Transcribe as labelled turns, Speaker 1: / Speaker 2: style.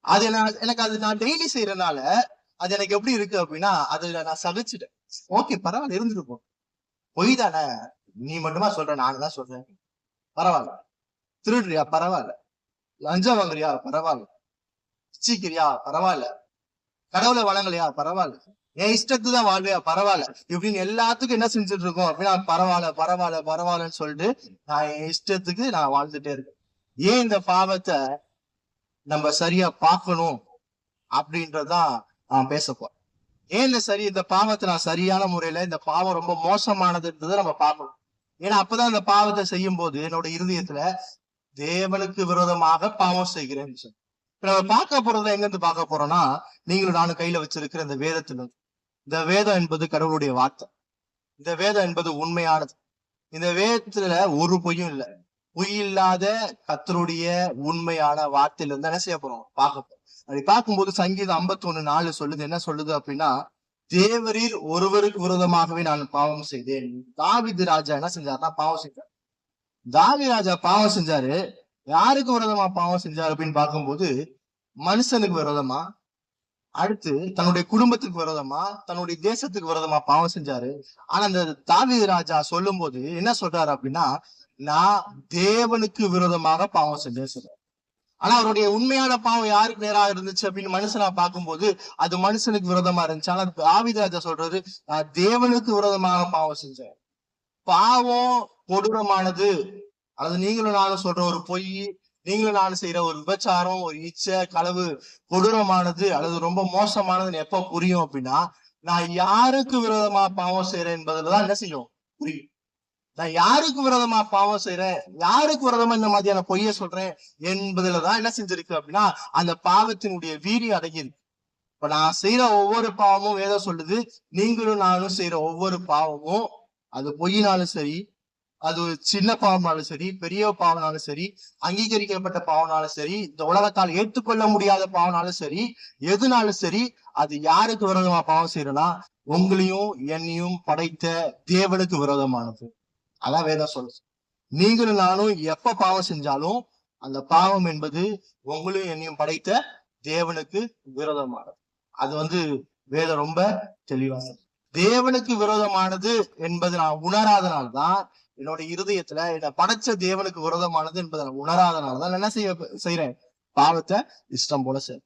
Speaker 1: அது எனக்கு அது நான் டெய்லி செய்யறதுனால அது எனக்கு எப்படி இருக்கு அப்படின்னா அதுல நான் சகிச்சுட்டேன். ஓகே, பரவாயில்ல, இருந்துருப்போம். பொய் தானே, நீ மட்டுமா சொல்ற, நானும் தான் சொல்றேன், பரவாயில்ல. திருடுறியா, பரவாயில்ல. லஞ்சம் வாங்குறியா, பரவாயில்ல. பிச்சைக்கிறியா, பரவாயில்ல. கடவுளை வணங்கலையா, பரவாயில்ல. என் இஷ்டத்துக்கு தான் வாழ்வியா, பரவாயில்ல. இப்படின்னு எல்லாத்துக்கும் என்ன செஞ்சுட்டு இருக்கோம் அப்படின்னா பரவாயில்ல பரவாயில்ல பரவாயில்லன்னு சொல்லிட்டு நான் என் இஷ்டத்துக்கு நான் வாழ்ந்துட்டே இருக்கேன். ஏன் இந்த பாவத்தை நம்ம சரியா பார்க்கணும் அப்படின்றதான் நான் பேச போறேன். ஏன் இந்த பாவத்தை நான் சரியான முறையில, இந்த பாவம் ரொம்ப மோசமானதுன்றதை நம்ம பார்க்கணும். ஏன்னா அப்பதான் இந்த பாவத்தை செய்யும் போது என்னோட இருதயத்துல தேவனுக்கு விரோதமாக பாவம் செய்கிறேன்னு சொல்லி இப்ப நம்ம பார்க்க போறதை எங்க இருந்து பார்க்க போறோம்னா, நீங்களும் நானும் கையில வச்சிருக்கிற இந்த வேதத்துல. இந்த வேதம் என்பது கடவுளுடைய வார்த்தை. இந்த வேதம் என்பது உண்மையானது. இந்த வேதத்துல ஒரு பொய்யும் இல்லை. பொய் இல்லாத கர்த்தருடைய உண்மையான வார்த்தையில இருந்து என்ன செய்ய போறோம், பார்க்க போறோம். அப்படி பார்க்கும்போது சங்கீதம் 51:4 சொல்லுது. என்ன சொல்லுது அப்படின்னா, தேவரீர் ஒருவருக்கு விரோதமாகவே நான் பாவம் செய்தேன். தாவீது ராஜா என்ன செஞ்சாருன்னா பாவம் செஞ்சார். தாவீது ராஜா பாவம் செஞ்சாரு. யாருக்கு விரோதமா பாவம் செஞ்சாரு அப்படின்னு பார்க்கும்போது, மனுஷனுக்கு விரோதமா, அடுத்து தன்னுடைய குடும்பத்துக்கு விரோதமா, தன்னுடைய தேசத்துக்கு விரோதமா பாவம் செஞ்சாரு. ஆனா அந்த தாவீது ராஜா சொல்லும் போது என்ன சொல்றாரு அப்படின்னா, நான் தேவனுக்கு விரோதமாக பாவம் செஞ்சேன்னு சொல்றாரு. ஆனா அவருடைய உண்மையான பாவம் யாருக்கு நேராக இருந்துச்சு அப்படின்னு மனுஷனா பார்க்கும்போது அது மனுஷனுக்கு விரோதமா இருந்துச்சு. ஆனா தாவீது ராஜா சொல்றது, நான் தேவனுக்கு விரோதமாக பாவம் செஞ்சேன். பாவம் கொடூரமானது. அல்லது நீங்களும் நானும் சொல்ற ஒரு பொய், நீங்களும் நானும் செய்யற ஒரு விபச்சாரம், ஒரு இச்சை, களவு கொடூரமானது அல்லது ரொம்ப மோசமானதுன்னு எப்ப புரியும் அப்படின்னா, நான் யாருக்கு விரோதமா பாவம் செய்யறேன் என்பதுலதான் என்ன செய்யும், புரியும். நான் யாருக்கு விரோதமா பாவம் செய்யறேன், யாருக்கு விரோதமா இந்த மாதிரியான பொய்ய சொல்றேன் என்பதுலதான் என்ன செஞ்சிருக்கு அப்படின்னா அந்த பாவத்தினுடைய வீரியம் அடங்கியிருக்கு. இப்ப நான் செய்யற ஒவ்வொரு பாவமும் வேதம் சொல்லுது, நீங்களும் நானும் செய்யற ஒவ்வொரு பாவமும், அது பொய்யினாலும் சரி, அது சின்ன பாவம்னாலும் சரி, பெரிய பாவம்னாலும் சரி, அங்கீகரிக்கப்பட்ட பாவம்னாலும் சரி, இந்த உலகத்தால் ஏற்றுக்கொள்ள முடியாத பாவம்னாலும் சரி, எதுனாலும் சரி, அது யாருக்கு விரோதமா பாவம் செய்யறனா, உங்களையும் என்னையும் படைத்த தேவனுக்கு விரோதமானது. அதான் வேதம் சொல்லுது. நீங்களும் நானும் எப்ப பாவம் செஞ்சாலும் அந்த பாவம் என்பது உங்களையும் என்னையும் படைத்த தேவனுக்கு விரோதமானது. அது வேதம் ரொம்ப தெளிவானது. தேவனுக்கு விரோதமானது என்பது நான் உணராதனால்தான், என்னோட இருதயத்துல என்னை படைச்ச தேவனுக்கு விரோதமானது என்பதை நான் உணராதனாலதான் என்ன செய்யறேன், பாவத்தை இஷ்டம் போல செய்யறேன்.